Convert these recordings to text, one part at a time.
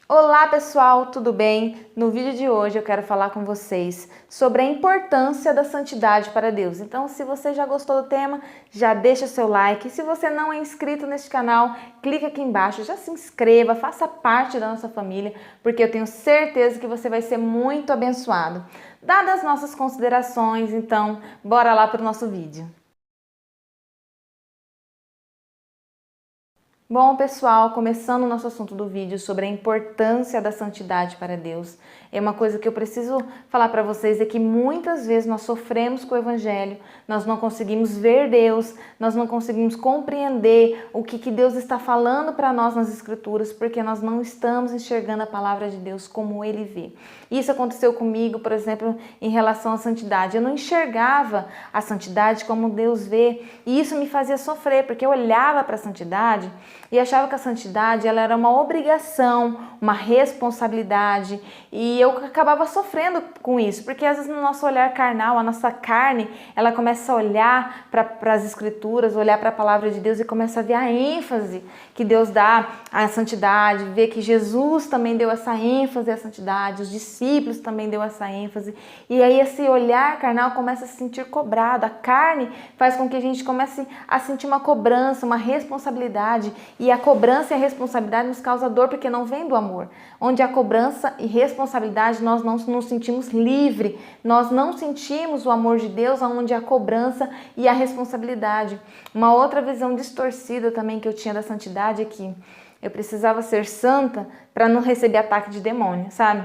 Olá pessoal, tudo bem? No vídeo de hoje eu quero falar com vocês sobre a importância da santidade para Deus. Então, se você já gostou do tema, já deixa seu like. Se você não é inscrito neste canal, clica aqui embaixo, já se inscreva, faça parte da nossa família, porque eu tenho certeza que você vai ser muito abençoado. Dadas as nossas considerações, então, bora lá para o nosso vídeo. Bom, pessoal, começando o nosso assunto do vídeo sobre a importância da santidade para Deus. É uma coisa que eu preciso falar para vocês, é que muitas vezes nós sofremos com o Evangelho, nós não conseguimos ver Deus, nós não conseguimos compreender o que Deus está falando para nós nas Escrituras, porque nós não estamos enxergando a palavra de Deus como Ele vê. Isso aconteceu comigo, por exemplo, em relação à santidade. Eu não enxergava a santidade como Deus vê, e isso me fazia sofrer, porque eu olhava para a santidade e achava que a santidade ela era uma obrigação, uma responsabilidade, e eu acabava sofrendo com isso, porque às vezes no nosso olhar carnal, a nossa carne, ela começa a olhar para as Escrituras, olhar para a palavra de Deus e começa a ver a ênfase que Deus dá à santidade, ver que Jesus também deu essa ênfase à santidade, os discípulos também deu essa ênfase, e aí esse olhar carnal começa a se sentir cobrado, a carne faz com que a gente comece a sentir uma cobrança, uma responsabilidade, e a cobrança e a responsabilidade nos causa dor porque não vem do amor. Onde a cobrança e responsabilidade nós não nos sentimos livres, nós não sentimos o amor de Deus, onde a cobrança e a responsabilidade. Uma outra visão distorcida também que eu tinha da santidade é que eu precisava ser santa para não receber ataque de demônio, sabe?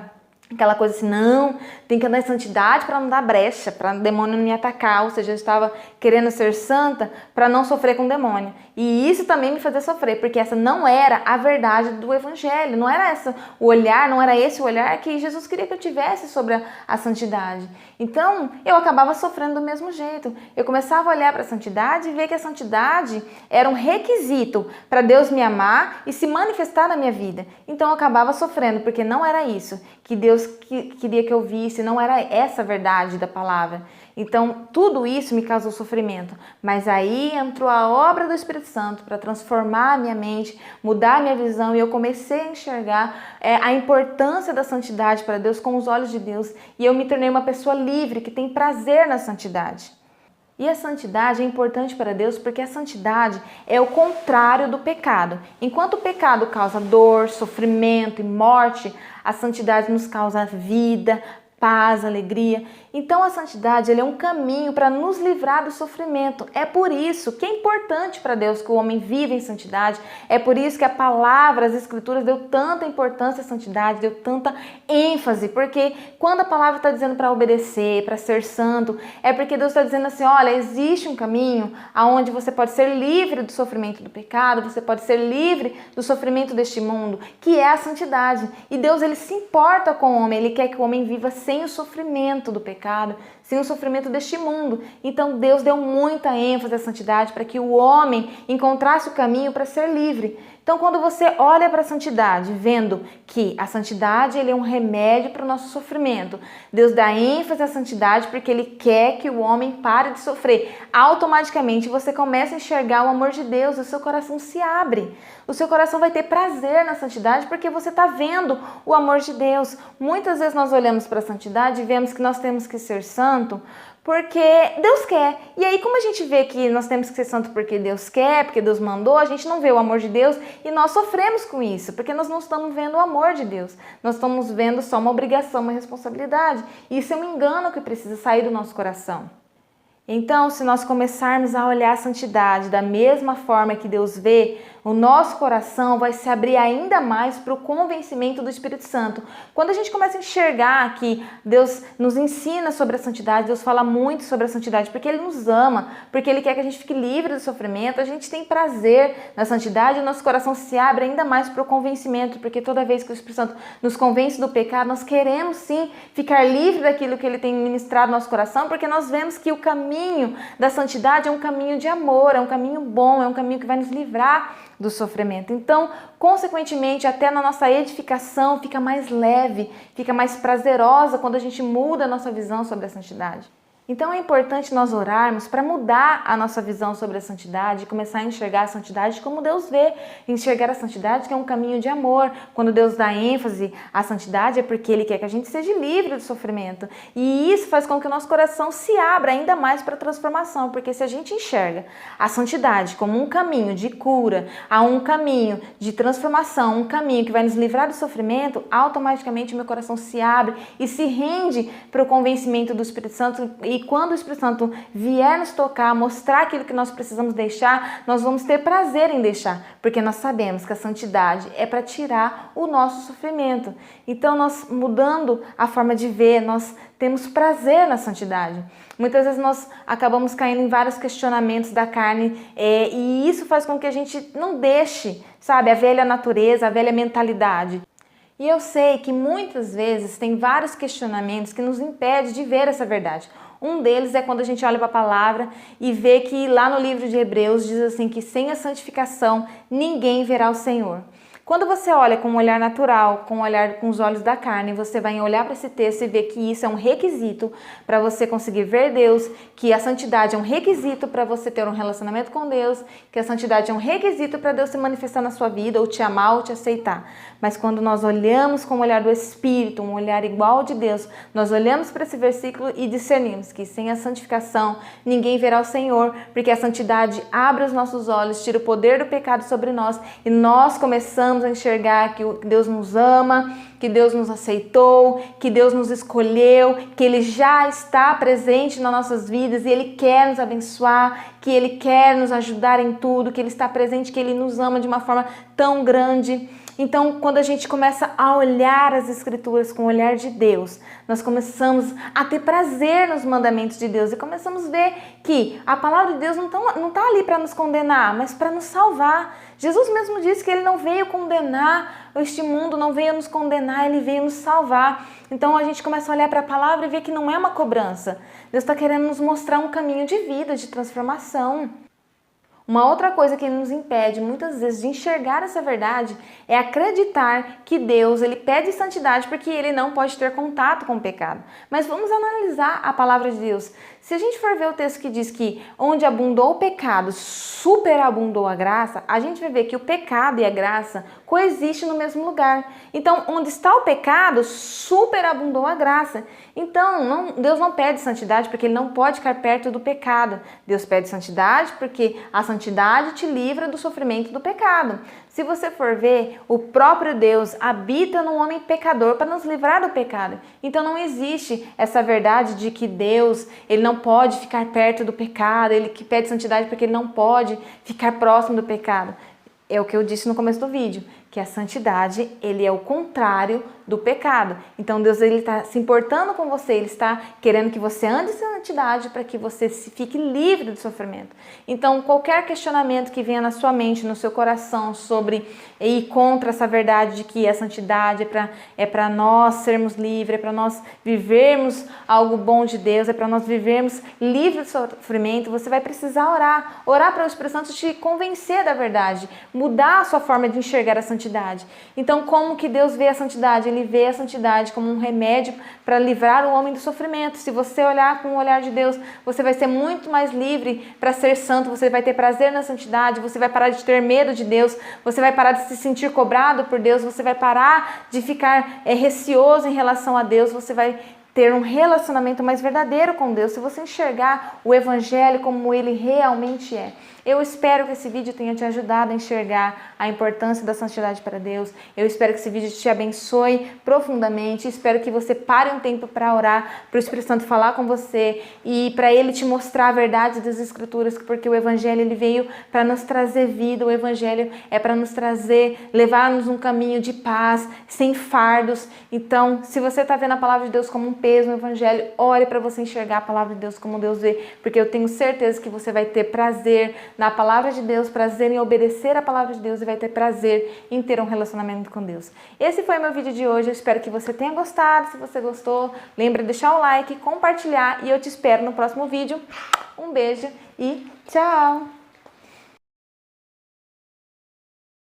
Aquela coisa assim, não, tem que andar em santidade para não dar brecha, para o demônio não me atacar. Ou seja, eu estava querendo ser santa para não sofrer com o demônio. E isso também me fazia sofrer, porque essa não era a verdade do Evangelho. Não era essa o olhar, não era esse o olhar que Jesus queria que eu tivesse sobre a santidade. Então, eu acabava sofrendo do mesmo jeito. Eu começava a olhar para a santidade e ver que a santidade era um requisito para Deus me amar e se manifestar na minha vida. Então, eu acabava sofrendo, porque não era isso que Deus queria que eu visse, não era essa a verdade da palavra. Então, tudo isso me causou sofrimento. Mas aí entrou a obra do Espírito Santo para transformar a minha mente, mudar a minha visão, e eu comecei a enxergar a importância da santidade para Deus com os olhos de Deus. E eu me tornei uma pessoa livre, que tem prazer na santidade. E a santidade é importante para Deus porque a santidade é o contrário do pecado. Enquanto o pecado causa dor, sofrimento e morte, a santidade nos causa vida, paz, alegria. Então a santidade é um caminho para nos livrar do sofrimento. É por isso que é importante para Deus que o homem viva em santidade. É por isso que a palavra, as Escrituras deu tanta importância à santidade, deu tanta ênfase. Porque quando a palavra está dizendo para obedecer, para ser santo, é porque Deus está dizendo assim, olha, existe um caminho onde você pode ser livre do sofrimento do pecado, você pode ser livre do sofrimento deste mundo, que é a santidade. E Deus, ele se importa com o homem, ele quer que o homem viva sem o sofrimento do pecado, sem o sofrimento deste mundo. Então Deus deu muita ênfase à santidade para que o homem encontrasse o caminho para ser livre. Então quando você olha para a santidade, vendo que a santidade ele é um remédio para o nosso sofrimento, Deus dá ênfase à santidade porque Ele quer que o homem pare de sofrer. Automaticamente você começa a enxergar o amor de Deus, o seu coração se abre. O seu coração vai ter prazer na santidade porque você está vendo o amor de Deus. Muitas vezes nós olhamos para a santidade e vemos que nós temos que ser santo porque Deus quer. E aí, como a gente vê que nós temos que ser santo porque Deus quer, porque Deus mandou, a gente não vê o amor de Deus e nós sofremos com isso, porque nós não estamos vendo o amor de Deus. Nós estamos vendo só uma obrigação, uma responsabilidade. E isso é um engano que precisa sair do nosso coração. Então, se nós começarmos a olhar a santidade da mesma forma que Deus vê, o nosso coração vai se abrir ainda mais para o convencimento do Espírito Santo. Quando a gente começa a enxergar que Deus nos ensina sobre a santidade, Deus fala muito sobre a santidade, porque Ele nos ama, porque Ele quer que a gente fique livre do sofrimento, a gente tem prazer na santidade, o nosso coração se abre ainda mais para o convencimento, porque toda vez que o Espírito Santo nos convence do pecado, nós queremos sim ficar livre daquilo que Ele tem ministrado no nosso coração, porque nós vemos que o caminho da santidade é um caminho de amor, é um caminho bom, é um caminho que vai nos livrar do sofrimento. Então, consequentemente, até na nossa edificação fica mais leve, fica mais prazerosa quando a gente muda a nossa visão sobre a santidade. Então é importante nós orarmos para mudar a nossa visão sobre a santidade, começar a enxergar a santidade como Deus vê, enxergar a santidade que é um caminho de amor. Quando Deus dá ênfase à santidade é porque Ele quer que a gente seja livre do sofrimento. E isso faz com que o nosso coração se abra ainda mais para a transformação, porque se a gente enxerga a santidade como um caminho de cura, a um caminho de transformação, um caminho que vai nos livrar do sofrimento, automaticamente o meu coração se abre e se rende para o convencimento do Espírito Santo. E quando o Espírito Santo vier nos tocar, mostrar aquilo que nós precisamos deixar, nós vamos ter prazer em deixar, porque nós sabemos que a santidade é para tirar o nosso sofrimento. Então, nós mudando a forma de ver, nós temos prazer na santidade. Muitas vezes nós acabamos caindo em vários questionamentos da carne e isso faz com que a gente não deixe, sabe, a velha natureza, a velha mentalidade. E eu sei que muitas vezes tem vários questionamentos que nos impedem de ver essa verdade. Um deles é quando a gente olha para a palavra e vê que lá no livro de Hebreus diz assim que sem a santificação ninguém verá o Senhor. Quando você olha com um olhar natural, com os olhos da carne, você vai olhar para esse texto e ver que isso é um requisito para você conseguir ver Deus, que a santidade é um requisito para você ter um relacionamento com Deus, que a santidade é um requisito para Deus se manifestar na sua vida, ou te amar, ou te aceitar. Mas quando nós olhamos com o olhar do Espírito, um olhar igual ao de Deus, nós olhamos para esse versículo e discernimos que sem a santificação ninguém verá o Senhor, porque a santidade abre os nossos olhos, tira o poder do pecado sobre nós e nós começamos a enxergar que Deus nos ama, que Deus nos aceitou, que Deus nos escolheu, que Ele já está presente nas nossas vidas e Ele quer nos abençoar, que Ele quer nos ajudar em tudo, que Ele está presente, que Ele nos ama de uma forma tão grande. Então, quando a gente começa a olhar as Escrituras com o olhar de Deus, nós começamos a ter prazer nos mandamentos de Deus e começamos a ver que a palavra de Deus não está ali para nos condenar, mas para nos salvar. Jesus mesmo disse que Ele não veio condenar este mundo, não veio nos condenar, Ele veio nos salvar. Então a gente começa a olhar para a palavra e ver que não é uma cobrança. Deus está querendo nos mostrar um caminho de vida, de transformação. Uma outra coisa que nos impede muitas vezes de enxergar essa verdade é acreditar que Deus ele pede santidade porque Ele não pode ter contato com o pecado. Mas vamos analisar a palavra de Deus. Se a gente for ver o texto que diz que onde abundou o pecado, superabundou a graça, a gente vai ver que o pecado e a graça coexistem no mesmo lugar. Então, onde está o pecado, superabundou a graça. Então, Deus não pede santidade porque Ele não pode ficar perto do pecado. Deus pede santidade porque a santidade te livra do sofrimento do pecado. Se você for ver, o próprio Deus habita no homem pecador para nos livrar do pecado. Então não existe essa verdade de que Deus ele não pode ficar perto do pecado, Ele que pede santidade porque Ele não pode ficar próximo do pecado. É o que eu disse no começo do vídeo, que a santidade ele é o contrário do pecado. Então Deus ele está se importando com você, Ele está querendo que você ande em santidade para que você fique livre do sofrimento. Então qualquer questionamento que venha na sua mente, no seu coração sobre e contra essa verdade de que a santidade é para nós sermos livres, é para nós vivermos algo bom de Deus, é para nós vivermos livre do sofrimento, você vai precisar orar para o Espírito Santo te convencer da verdade, mudar a sua forma de enxergar a santidade. Então como que Deus vê a santidade? Ele vê a santidade como um remédio para livrar o homem do sofrimento. Se você olhar com o olhar de Deus, você vai ser muito mais livre para ser santo, você vai ter prazer na santidade, você vai parar de ter medo de Deus, você vai parar de se sentir cobrado por Deus, você vai parar de ficar receoso em relação a Deus, você vai ter um relacionamento mais verdadeiro com Deus, se você enxergar o Evangelho como ele realmente é. Eu espero que esse vídeo tenha te ajudado a enxergar a importância da santidade para Deus. Eu espero que esse vídeo te abençoe profundamente. Espero que você pare um tempo para orar, para o Espírito Santo falar com você e para Ele te mostrar a verdade das Escrituras, porque o Evangelho ele veio para nos trazer vida. O Evangelho é para nos trazer, levar-nos um caminho de paz, sem fardos. Então, se você está vendo a palavra de Deus como um peso no Evangelho, ore para você enxergar a palavra de Deus como Deus vê, porque eu tenho certeza que você vai ter prazer na palavra de Deus, prazer em obedecer a palavra de Deus e vai ter prazer em ter um relacionamento com Deus. Esse foi o meu vídeo de hoje, eu espero que você tenha gostado. Se você gostou, lembra de deixar o like, compartilhar e eu te espero no próximo vídeo. Um beijo e tchau!